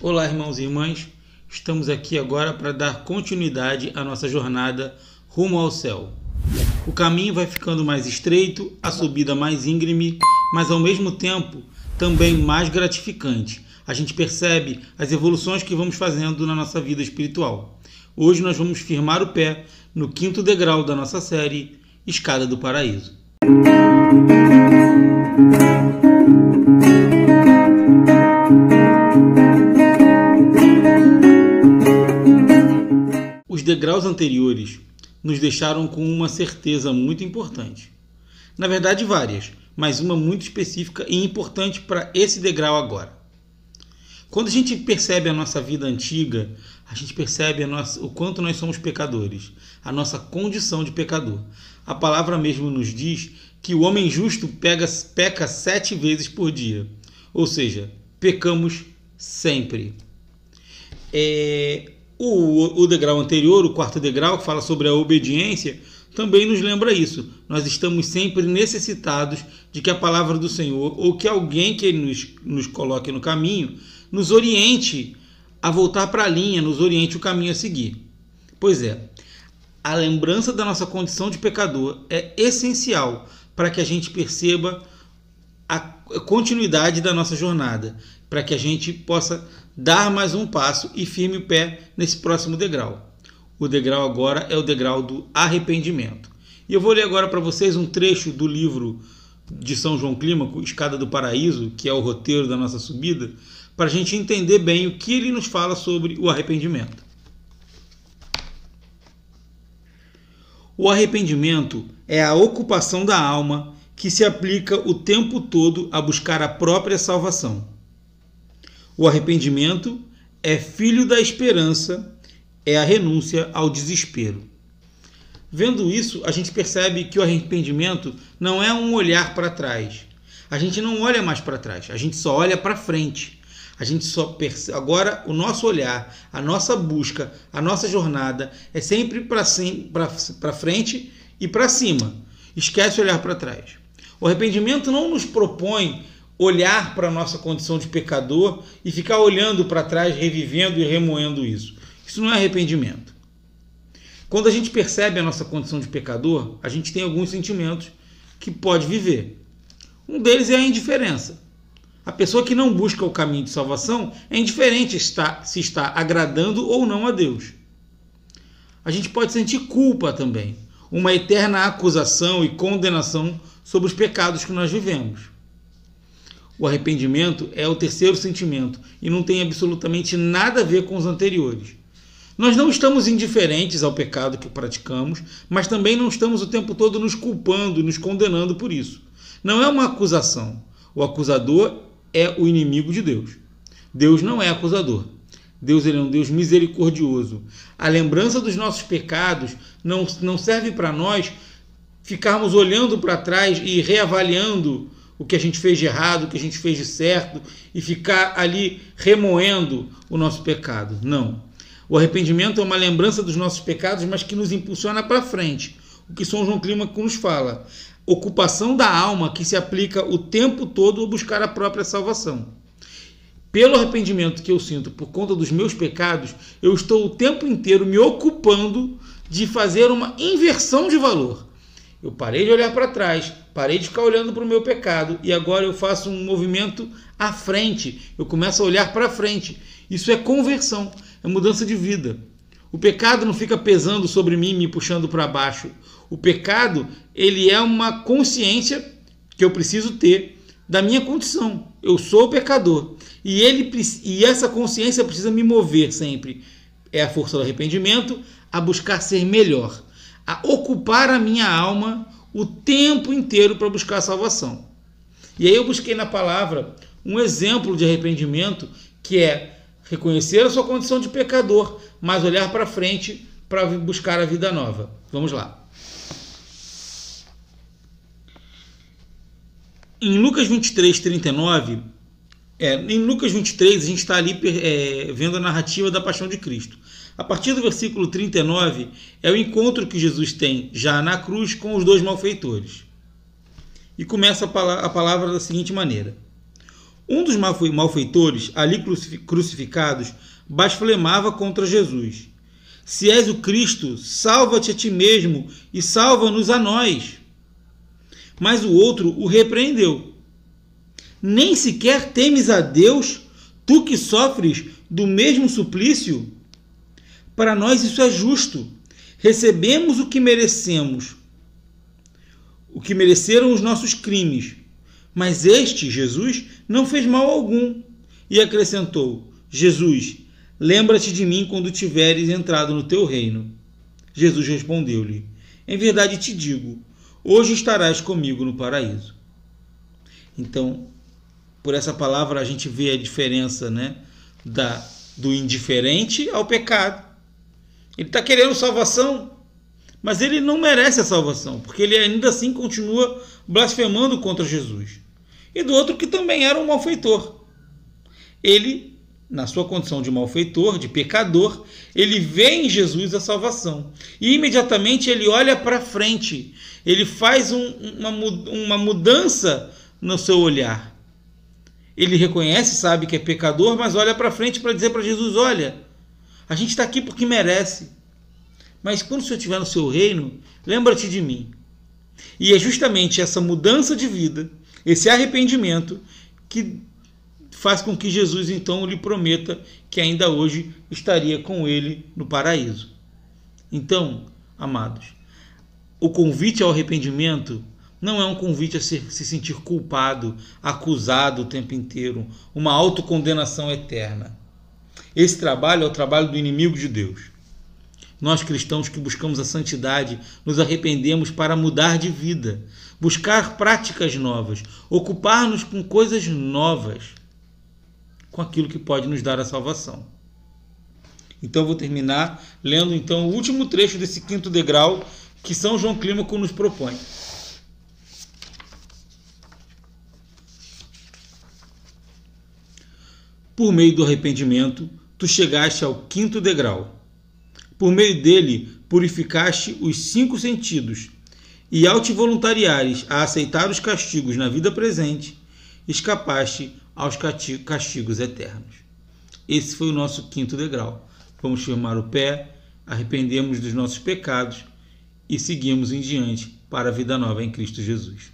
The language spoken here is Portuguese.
Olá, irmãos e irmãs, estamos aqui agora para dar continuidade à nossa jornada rumo ao céu. O caminho vai ficando mais estreito, a subida mais íngreme, mas ao mesmo tempo também mais gratificante. A gente percebe as evoluções que vamos fazendo na nossa vida espiritual. Hoje nós vamos firmar o pé no 5º degrau da nossa série Escada do Paraíso. Os degraus anteriores nos deixaram com uma certeza muito importante. Na verdade, várias, mas uma muito específica e importante para esse degrau agora. Quando a gente percebe a nossa vida antiga, a gente percebe o quanto nós somos pecadores, a nossa condição de pecador. A palavra mesmo nos diz que o homem justo peca 7 vezes por dia. Ou seja, pecamos sempre. O degrau anterior, o 4º degrau, que fala sobre a obediência, também nos lembra isso. Nós estamos sempre necessitados de que a palavra do Senhor, ou que alguém que nos coloque no caminho, nos oriente a voltar para a linha, nos oriente o caminho a seguir. Pois é, a lembrança da nossa condição de pecador é essencial para que a gente perceba a continuidade da nossa jornada, para que a gente possa dar mais um passo e firme o pé nesse próximo degrau. O degrau agora é o degrau do arrependimento. E eu vou ler agora para vocês um trecho do livro de São João Clímaco, Escada do Paraíso, que é o roteiro da nossa subida, para a gente entender bem o que ele nos fala sobre o arrependimento. O arrependimento é a ocupação da alma que se aplica o tempo todo a buscar a própria salvação. O arrependimento é filho da esperança, é a renúncia ao desespero. Vendo isso, a gente percebe que o arrependimento não é um olhar para trás. A gente não olha mais para trás, a gente só olha para frente. A gente só percebe. Agora, o nosso olhar, a nossa busca, a nossa jornada é sempre para frente e para cima. Esquece olhar para trás. O arrependimento não nos propõe olhar para a nossa condição de pecador e ficar olhando para trás, revivendo e remoendo isso. Isso não é arrependimento. Quando a gente percebe a nossa condição de pecador, a gente tem alguns sentimentos que pode viver. Um deles é a indiferença. A pessoa que não busca o caminho de salvação é indiferente se está agradando ou não a Deus. A gente pode sentir culpa também, uma eterna acusação e condenação sobre os pecados que nós vivemos. O arrependimento é o 3º sentimento e não tem absolutamente nada a ver com os anteriores. Nós não estamos indiferentes ao pecado que praticamos, mas também não estamos o tempo todo nos culpando, nos condenando por isso. Não é uma acusação. O acusador é o inimigo de Deus. Deus não é acusador. Deus ele é um Deus misericordioso. A lembrança dos nossos pecados não serve para nós ficarmos olhando para trás e reavaliando o que a gente fez de errado, o que a gente fez de certo e ficar ali remoendo o nosso pecado. Não. O arrependimento é uma lembrança dos nossos pecados, mas que nos impulsiona para frente. O que São João Clímaco nos fala. Ocupação da alma que se aplica o tempo todo a buscar a própria salvação. Pelo arrependimento que eu sinto por conta dos meus pecados, eu estou o tempo inteiro me ocupando de fazer uma inversão de valor. Eu parei de olhar para trás, parei de ficar olhando para o meu pecado e agora eu faço um movimento à frente. Eu começo a olhar para frente. Isso é conversão, é mudança de vida. O pecado não fica pesando sobre mim, me puxando para baixo. O pecado, ele é uma consciência que eu preciso ter da minha condição. Eu sou pecador. E essa consciência precisa me mover sempre. É a força do arrependimento a buscar ser melhor. A ocupar a minha alma o tempo inteiro para buscar a salvação. E aí eu busquei na palavra um exemplo de arrependimento que é reconhecer a sua condição de pecador, mas olhar para frente para buscar a vida nova. Vamos lá. Em Lucas 23:39, em Lucas 23 a gente está ali vendo a narrativa da paixão de Cristo. A partir do versículo 39 é o encontro que Jesus tem já na cruz com os 2 malfeitores. E começa a palavra da seguinte maneira: Um dos malfeitores, ali crucificados, blasfemava contra Jesus. Se és o Cristo, salva-te a ti mesmo e salva-nos a nós. Mas o outro o repreendeu. Nem sequer temes a Deus, tu que sofres do mesmo suplício? Para nós isso é justo. Recebemos o que merecemos, o que mereceram os nossos crimes. Mas este, Jesus, não fez mal algum. E acrescentou: Jesus, lembra-te de mim quando tiveres entrado no teu reino. Jesus respondeu-lhe: em verdade te digo, hoje estarás comigo no paraíso. Então, por essa palavra a gente vê a diferença, né, do indiferente ao pecado. Ele está querendo salvação, mas ele não merece a salvação, porque ele ainda assim continua blasfemando contra Jesus. E do outro que também era um malfeitor. Ele, na sua condição de malfeitor, de pecador, ele vê em Jesus a salvação. E imediatamente ele olha para frente. Ele faz uma mudança no seu olhar. Ele reconhece, sabe que é pecador, mas olha para frente para dizer para Jesus: olha, a gente está aqui porque merece. Mas quando o Senhor estiver no seu reino, lembra-te de mim. E é justamente essa mudança de vida, esse arrependimento, que faz com que Jesus então lhe prometa que ainda hoje estaria com ele no paraíso. Então, amados, o convite ao arrependimento não é um convite a se sentir culpado, acusado o tempo inteiro, uma autocondenação eterna. Esse trabalho é o trabalho do inimigo de Deus. Nós cristãos que buscamos a santidade, nos arrependemos para mudar de vida, buscar práticas novas, ocupar-nos com coisas novas, com aquilo que pode nos dar a salvação. Então eu vou terminar lendo então o último trecho desse 5º degrau que São João Clímaco nos propõe. Por meio do arrependimento, tu chegaste ao 5º degrau. Por meio dele, purificaste os 5 sentidos, e ao te voluntariares a aceitar os castigos na vida presente, escapaste aos castigos eternos. Esse foi o nosso 5º degrau. Vamos firmar o pé, arrependemos dos nossos pecados e seguimos em diante para a vida nova em Cristo Jesus.